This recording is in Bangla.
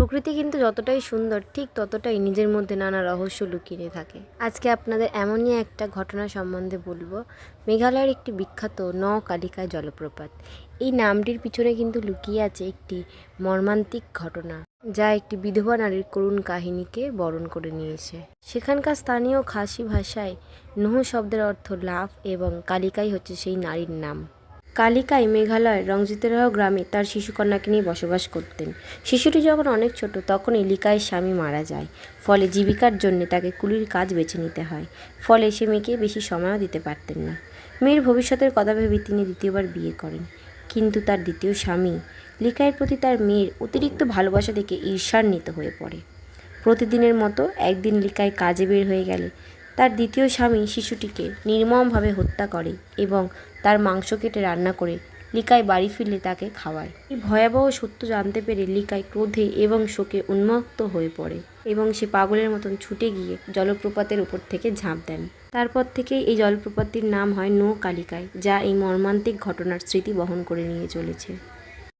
প্রকৃতি কিন্তু যতটাই সুন্দর ঠিক ততটাই নিজের মধ্যে নানা রহস্য লুকিয়ে থাকে। আজকে আপনাদের এমনই একটা ঘটনা সম্বন্ধে বলবো। মেঘালয়ের একটি বিখ্যাত কালিকায় জলপ্রপাত। এই নামটির পিছনে কিন্তু লুকিয়ে আছে একটি মর্মান্তিক ঘটনা, যা একটি বিধবা নারীর করুণ কাহিনীকে বরণ করে নিয়েছে। সেখানকার স্থানীয় খাসি ভাষায় নুহ শব্দের অর্থ লাভ এবং কালিকাই হচ্ছে সেই নারীর নাম। কালিকাই মেঘালয়ের রংজিতরাহ গ্রামে তার শিশুকন্যাকে নিয়ে বসবাস করতেন। শিশুটি যখন অনেক ছোট তখনই লিকাইয়ের স্বামী মারা যায়। ফলে জীবিকার জন্য তাকে কুলির কাজ বেছে নিতে হয়। ফলে সে মেয়েকে বেশি সময়ও দিতে পারতেন না। মেয়ের ভবিষ্যতের কথা ভেবে তিনি দ্বিতীয়বার বিয়ে করেন। কিন্তু তার দ্বিতীয় স্বামী লিকাইয়ের প্রতি তার মেয়ের অতিরিক্ত ভালোবাসা দেখে ঈর্ষান্বিত হয়ে পড়ে। প্রতিদিনের মতো একদিন লিকাই কাজে বের হয়ে গেলে তার দ্বিতীয় স্বামী শিশুটিকে নির্মমভাবে হত্যা করে এবং তার মাংস কেটে রান্না করে লিকাই বাড়ি ফিরলে তাকে খাওয়ায়। এই ভয়াবহ সত্য জানতে পেরে লিকাই ক্রোধে এবং শোকে উন্মত্ত হয়ে পড়ে এবং সে পাগলের মতন ছুটে গিয়ে জলপ্রপাতের উপর থেকে ঝাঁপ দেন। তারপর থেকেই এই জলপ্রপাতটির নাম হয় কালিকাই, যা এই মর্মান্তিক ঘটনার স্মৃতি বহন করে নিয়ে চলেছে।